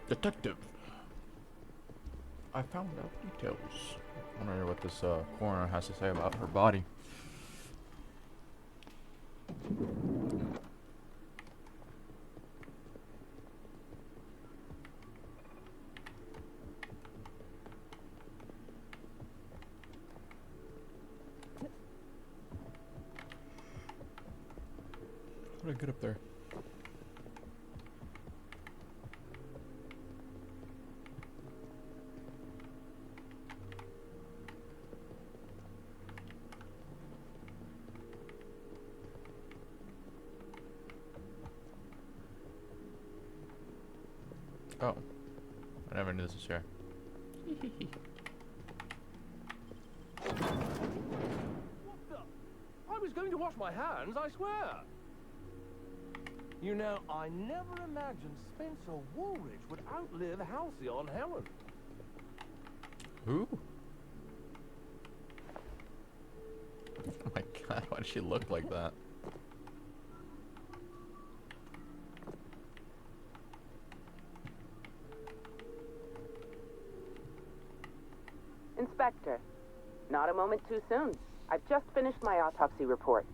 Detective, I found out details. I wonder what this coroner has to say about her body. How did I get up there? Oh, I never knew this was here. What the? I was going to wash my hands, I swear. You know, I never imagined Spencer Woolridge would outlive Halcyon Helen. Who? Oh my god, why does she look like that? Inspector, not a moment too soon. I've just finished my autopsy report.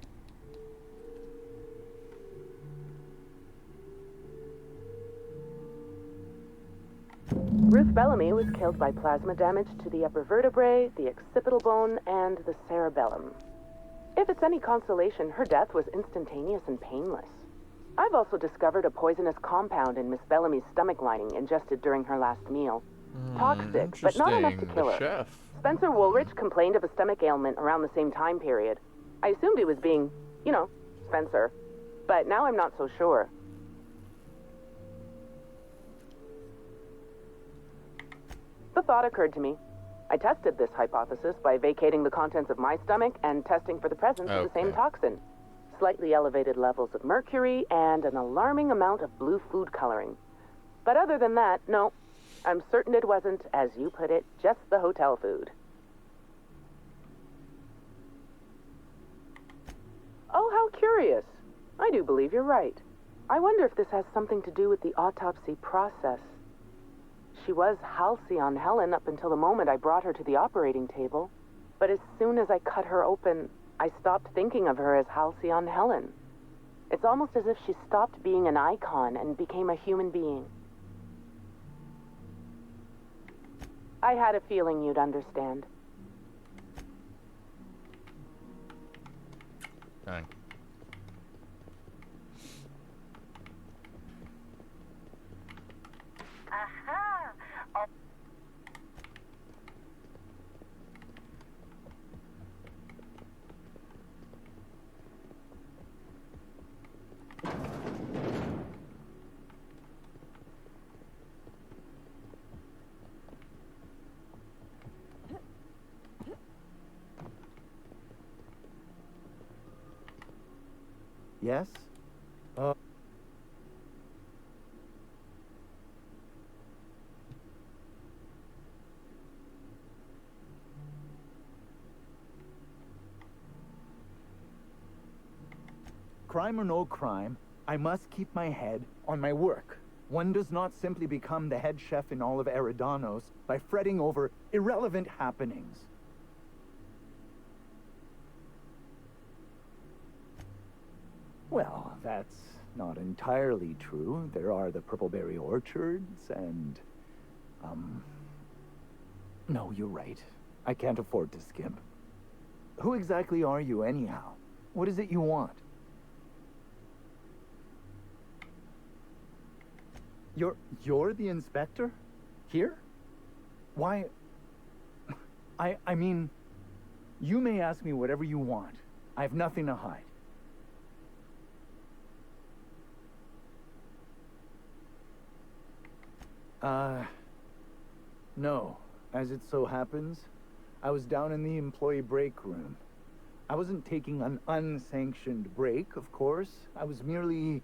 Ruth Bellamy was killed by plasma damage to the upper vertebrae, the occipital bone, and the cerebellum. If it's any consolation, her death was instantaneous and painless. I've also discovered a poisonous compound in Miss Bellamy's stomach lining ingested during her last meal. Toxic, but not enough to kill The her. chef. Spencer Woolridge complained of a stomach ailment around the same time period. I assumed he was being, you know, Spencer. But now I'm not so sure. The thought occurred to me. I tested this hypothesis by vacating the contents of my stomach and testing for the presence of the same toxin. Slightly elevated levels of mercury and an alarming amount of blue food coloring. But other than that, no. I'm certain it wasn't, as you put it, just the hotel food. Oh, how curious. I do believe you're right. I wonder if this has something to do with the autopsy process. She was Halcyon Helen up until the moment I brought her to the operating table. But as soon as I cut her open, I stopped thinking of her as Halcyon Helen. It's almost as if she stopped being an icon and became a human being. I had a feeling you'd understand. Dang. Aha! Oh. Yes? Crime or no crime, I must keep my head on my work. One does not simply become the head chef in all of Eridanos by fretting over irrelevant happenings. Well, that's not entirely true. There are the Purpleberry Orchards and... No, you're right. I can't afford to skimp. Who exactly are you, anyhow? What is it you want? You're the inspector? Here? Why... I mean... You may ask me whatever you want. I have nothing to hide. No. As it so happens, I was down in the employee break room. I wasn't taking an unsanctioned break, of course. I was merely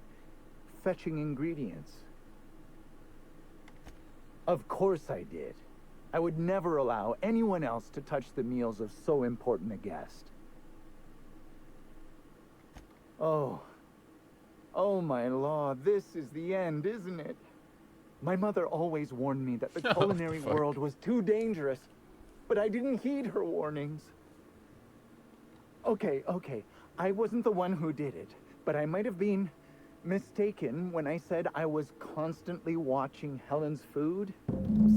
fetching ingredients. Of course I did. I would never allow anyone else to touch the meals of so important a guest. Oh. Oh, my law, this is the end, isn't it? My mother always warned me that the culinary Fuck. world was too dangerous, but I didn't heed her warnings. Okay. I wasn't the one who did it, but I might have been mistaken when I said I was constantly watching Helen's food.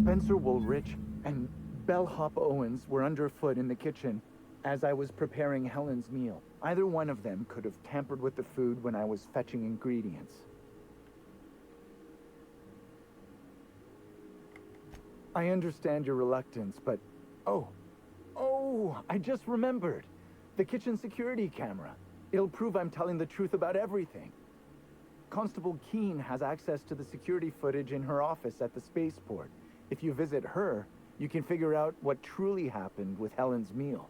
Spencer Woolrich and Bellhop Owens were underfoot in the kitchen as I was preparing Helen's meal. Either one of them could have tampered with the food when I was fetching ingredients. I understand your reluctance, but... Oh, I just remembered. The kitchen security camera. It'll prove I'm telling the truth about everything. Constable Keene has access to the security footage in her office at the spaceport. If you visit her, you can figure out what truly happened with Helen's meal.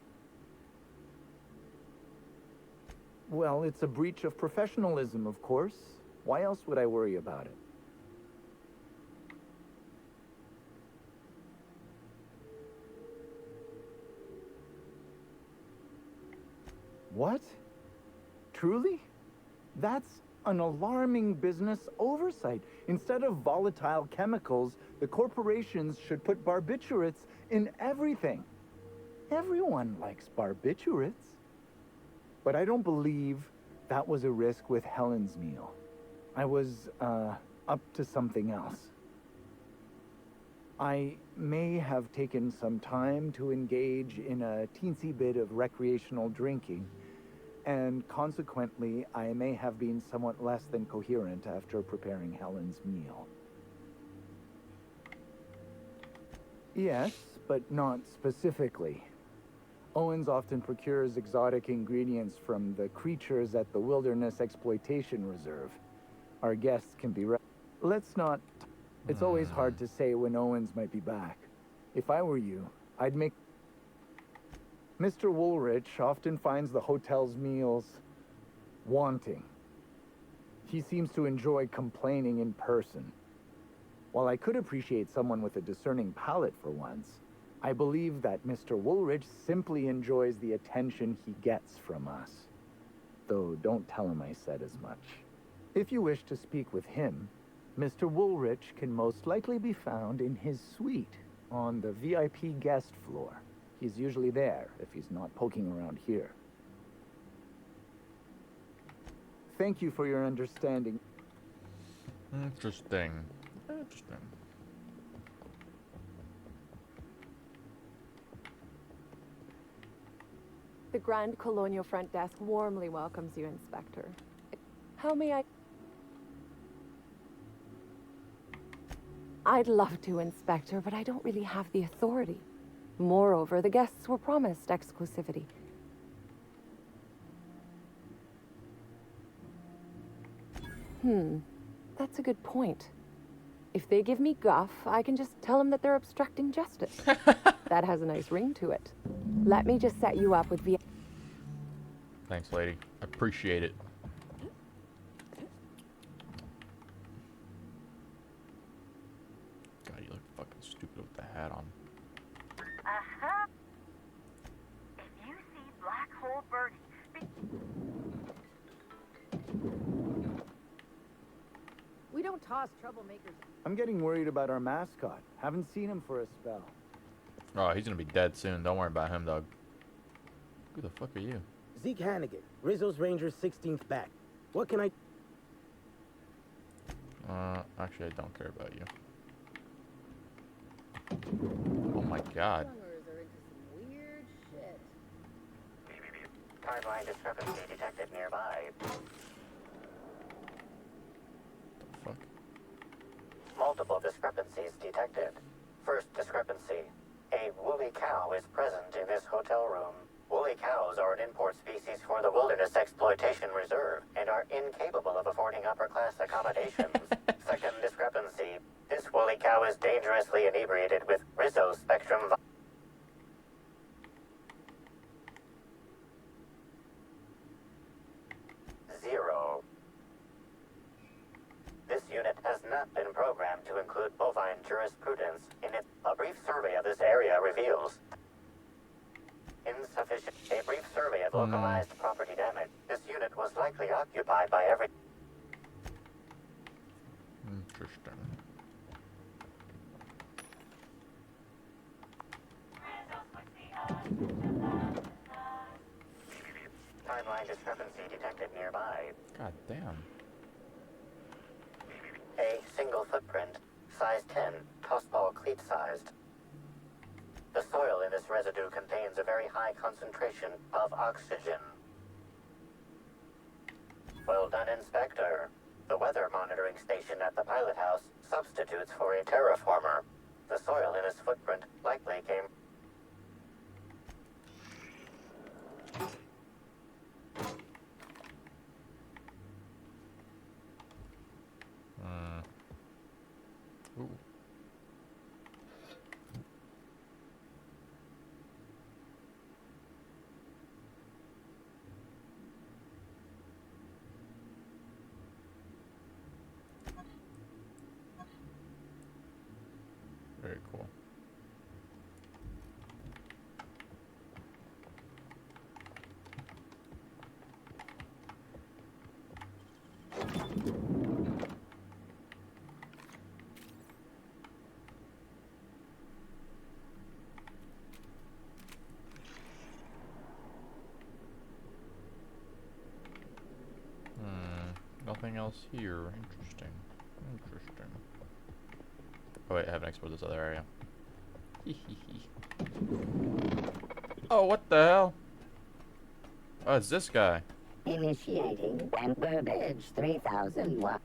Well, it's a breach of professionalism, of course. Why else would I worry about it? What? Truly? That's an alarming business oversight. Instead of volatile chemicals, the corporations should put barbiturates in everything. Everyone likes barbiturates. But I don't believe that was a risk with Helen's meal. I was, up to something else. I may have taken some time to engage in a teensy bit of recreational drinking, and consequently, I may have been somewhat less than coherent after preparing Helen's meal. Yes, but not specifically. Owens often procures exotic ingredients from the creatures at the Wilderness Exploitation Reserve. Our guests can be... Let's not... It's always hard to say when Owens might be back. If I were you, I'd make... Mr. Woolrich often finds the hotel's meals wanting. He seems to enjoy complaining in person. While I could appreciate someone with a discerning palate for once, I believe that Mr. Woolrich simply enjoys the attention he gets from us. Though don't tell him I said as much. If you wish to speak with him, Mr. Woolrich can most likely be found in his suite on the VIP guest floor. He's usually there if he's not poking around here. Thank you for your understanding. Interesting. The Grand Colonial Front Desk warmly welcomes you, Inspector. How may I... I'd love to, Inspector, but I don't really have the authority. Moreover, the guests were promised exclusivity. That's a good point. If they give me guff, I can just tell them that they're obstructing justice. That has a nice ring to it. Let me just set you up with Thanks, lady. I appreciate it. God, you look fucking stupid with the hat on. Uh-huh. If you see Black Hole Birdie, We don't toss troublemakers. I'm getting worried about our mascot. Haven't seen him for a spell. Oh, he's gonna be dead soon. Don't worry about him, dog. Who the fuck are you? Zeke Hannigan, Rizzo's Rangers 16th back. What can I... Actually, I don't care about you. Oh my god. Weird shit. Timeline discrepancy detected nearby. The fuck? Multiple discrepancies detected. First discrepancy. A woolly cow is present in this hotel room. Woolly cows are an import species for the Wilderness Exploitation Reserve and are incapable of affording upper-class accommodations. Second discrepancy. This woolly cow is dangerously inebriated with Rizzo Spectrum... 0. This unit has not been programmed to include bovine jurisprudence in it. A brief survey of this area reveals insufficient. A brief survey of localized property damage. This unit was likely occupied by every... Interesting. discrepancy detected nearby. God damn. A single footprint, size 10, tossball cleat sized. The soil in this residue contains a very high concentration of oxygen. Well done, Inspector. The weather monitoring station at the pilot house substitutes for a terraformer. The soil in this footprint likely came... Ooh. Very cool. Nothing else here. Interesting. Interesting. Oh wait, I haven't explored this other area. Oh, what the hell? Oh, it's this guy. Initiating Burbage 3001.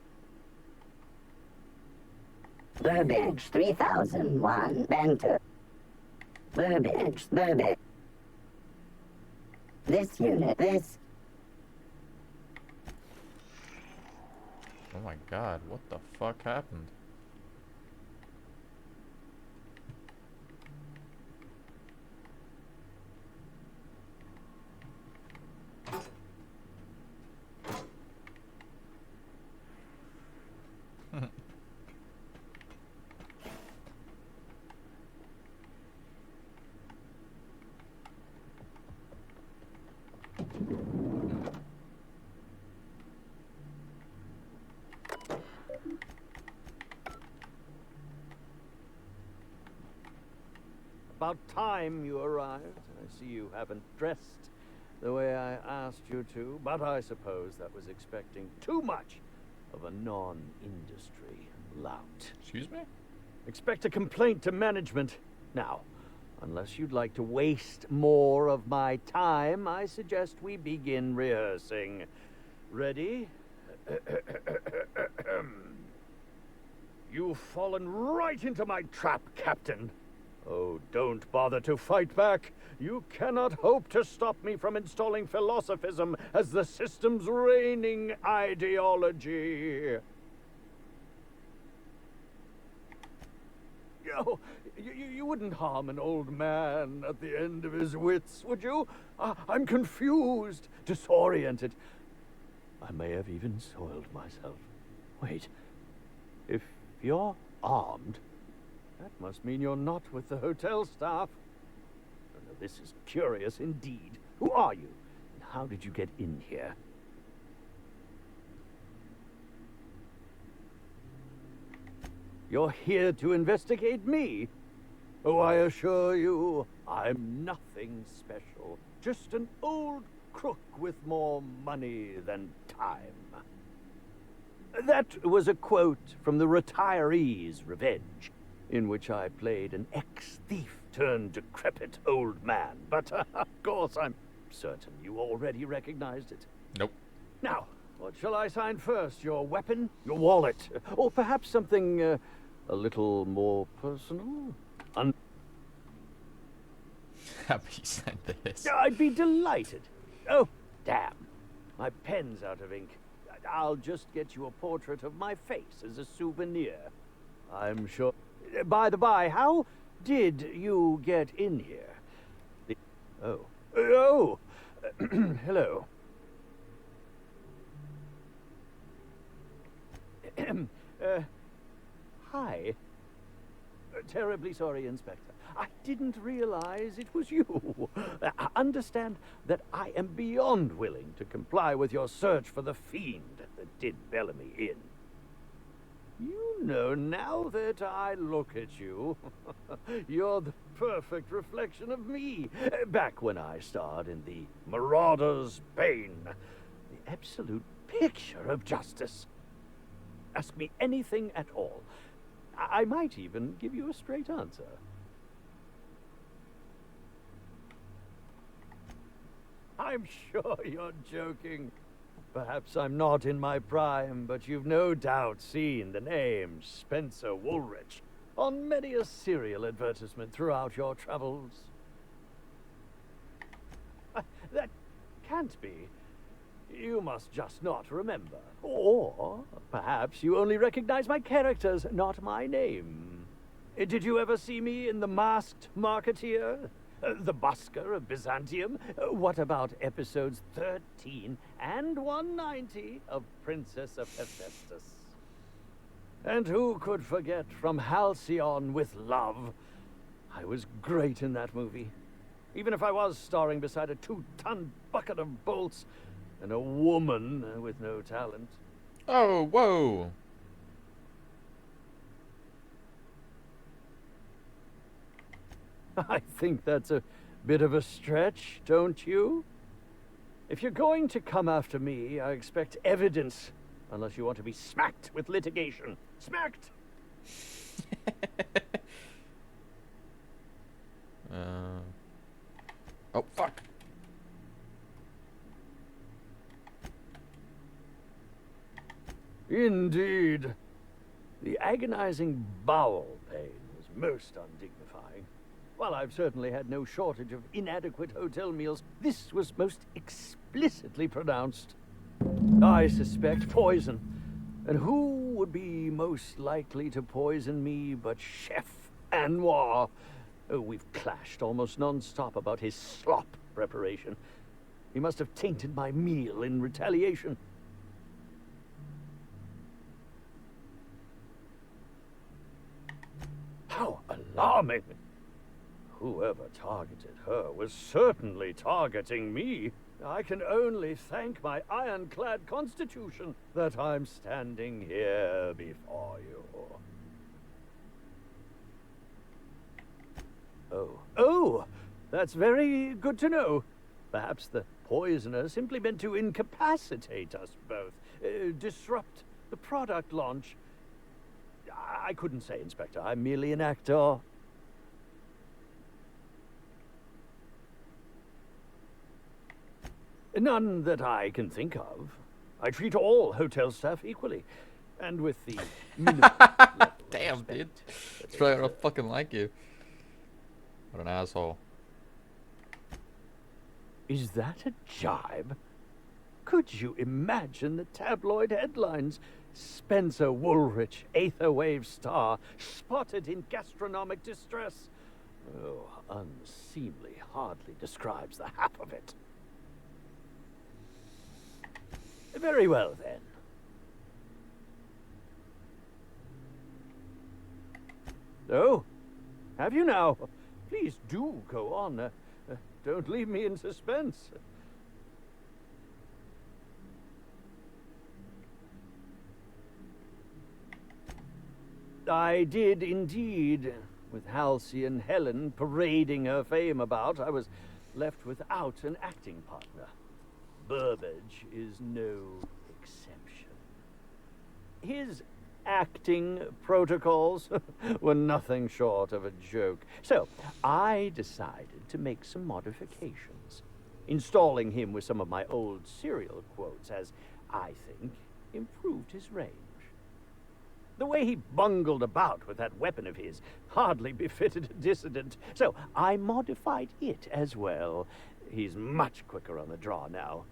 Burbage 3001 Banter. Burbage. This unit, this. Oh my god, what the fuck happened? About time you arrived. I see you haven't dressed the way I asked you to, but I suppose that was expecting too much of a non-industry lout. Excuse me? Expect a complaint to management. Now, unless you'd like to waste more of my time, I suggest we begin rehearsing. Ready? You've fallen right into my trap, Captain. Oh, don't bother to fight back. You cannot hope to stop me from installing philosophism as the system's reigning ideology. Oh, you wouldn't harm an old man at the end of his wits, would you? I'm confused, disoriented. I may have even soiled myself. Wait, if you're armed, that must mean you're not with the hotel staff. Oh, no, this is curious indeed. Who are you? And how did you get in here? You're here to investigate me? Oh, I assure you, I'm nothing special. Just an old crook with more money than time. That was a quote from The Retiree's Revenge, in which I played an ex-thief turned decrepit old man. But, of course, I'm certain you already recognized it. Nope. Now, what shall I sign first? Your weapon? Your wallet? Or perhaps something a little more personal? Happy you sent this. I'd be delighted. Oh, damn. My pen's out of ink. I'll just get you a portrait of my face as a souvenir. I'm sure... By the by, how did you get in here? Oh. Hello. Hi. Terribly sorry, Inspector. I didn't realize it was you. Understand that I am beyond willing to comply with your search for the fiend that did Bellamy in. You know, now that I look at you, you're the perfect reflection of me. Back when I starred in the Marauder's Bane, the absolute picture of justice. Ask me anything at all. I might even give you a straight answer. I'm sure you're joking. Perhaps I'm not in my prime, but you've no doubt seen the name Spencer Woolrich on many a serial advertisement throughout your travels. That can't be. You must just not remember. Or perhaps you only recognize my characters, not my name. Did you ever see me in The Masked Marketeer? The Busker of Byzantium? What about episodes 13 and 190 of Princess of Hephaestus? And who could forget From Halcyon with Love? I was great in that movie. Even if I was starring beside a 2-ton bucket of bolts and a woman with no talent. Oh, whoa. I think that's a bit of a stretch, don't you? If you're going to come after me, I expect evidence, unless you want to be smacked with litigation. Smacked! Oh, fuck. Indeed. The agonizing bowel pain was most undignifying. While I've certainly had no shortage of inadequate hotel meals, this was most explicitly pronounced. I suspect poison. And who would be most likely to poison me but Chef Anwar? Oh, we've clashed almost non-stop about his slop preparation. He must have tainted my meal in retaliation. How alarming! Whoever targeted her was certainly targeting me. I can only thank my ironclad constitution that I'm standing here before you. Oh, that's very good to know. Perhaps the poisoner simply meant to incapacitate us both, disrupt the product launch. I couldn't say, Inspector. I'm merely an actor. None that I can think of. I treat all hotel staff equally, and with the minimum Damn, dude. It's probably gonna fucking like you. What an asshole. Is that a jibe? Could you imagine the tabloid headlines? Spencer Woolrich, Aetherwave star, spotted in gastronomic distress. Oh, unseemly hardly describes the half of it. Very well, then. Oh, have you now? Please do go on. Don't leave me in suspense. I did indeed. With Halcyon Helen parading her fame about, I was left without an acting partner. Burbage is no exception. His acting protocols were nothing short of a joke. So I decided to make some modifications, installing him with some of my old serial quotes as, I think, improved his range. The way he bungled about with that weapon of his hardly befitted a dissident, so I modified it as well. He's much quicker on the draw now,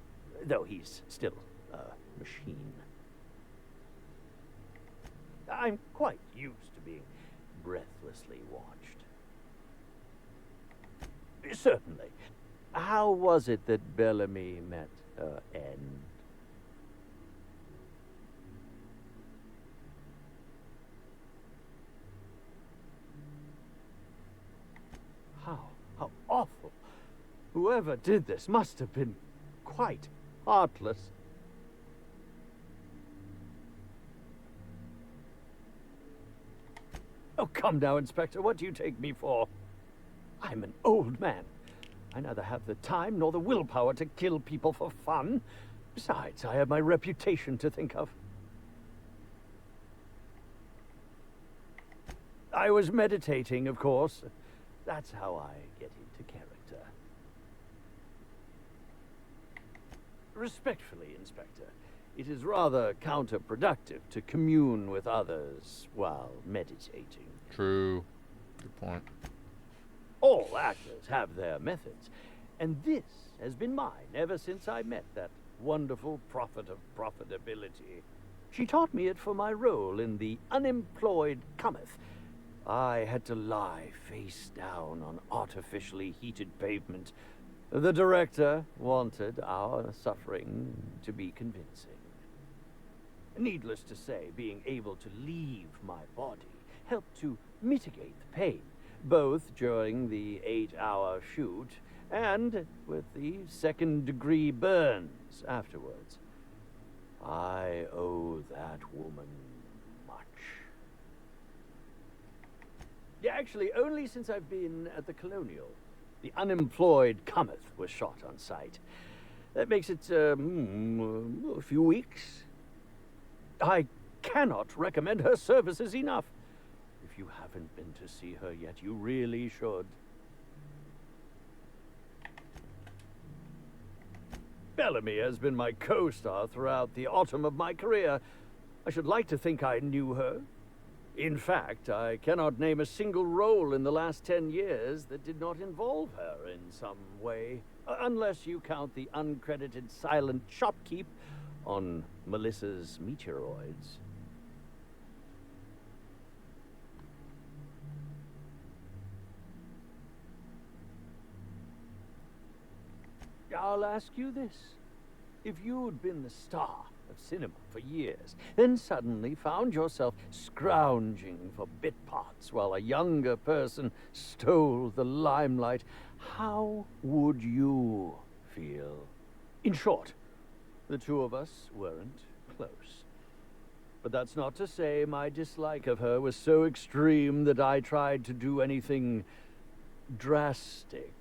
though he's still a machine. I'm quite used to being breathlessly watched. Certainly. How was it that Bellamy met her end? How awful. Whoever did this must have been quite heartless. Oh, come now, Inspector. What do you take me for? I'm an old man. I neither have the time nor the willpower to kill people for fun. Besides, I have my reputation to think of. I was meditating, of course. That's how I get into character. Respectfully, Inspector, it is rather counterproductive to commune with others while meditating. True. Good point. All actors have their methods, and this has been mine ever since I met that wonderful prophet of profitability. She taught me it for my role in The Unemployed Cometh. I had to lie face down on artificially heated pavement. The director wanted our suffering to be convincing. Needless to say, being able to leave my body helped to mitigate the pain, both during the 8-hour shoot and with the second-degree burns afterwards. I owe that woman much. Yeah, actually, only since I've been at the Colonial. The Unemployed Cometh was shot on site. That makes it, a few weeks. I cannot recommend her services enough. If you haven't been to see her yet, you really should. Bellamy has been my co-star throughout the autumn of my career. I should like to think I knew her. In fact, I cannot name a single role in the last 10 years that did not involve her in some way, unless you count the uncredited silent shopkeep on Melissa's Meteoroids. I'll ask you this. If you'd been the star of cinema for years, then suddenly found yourself scrounging for bit parts while a younger person stole the limelight, how would you feel? In short, the two of us weren't close. But that's not to say my dislike of her was so extreme that I tried to do anything drastic.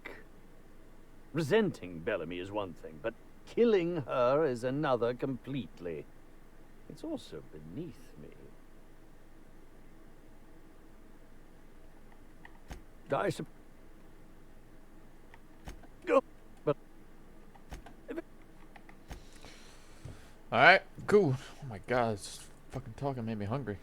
Resenting Bellamy is one thing, but killing her is another completely. It's also beneath me. But Alright, cool. Oh my god, this fucking talking made me hungry.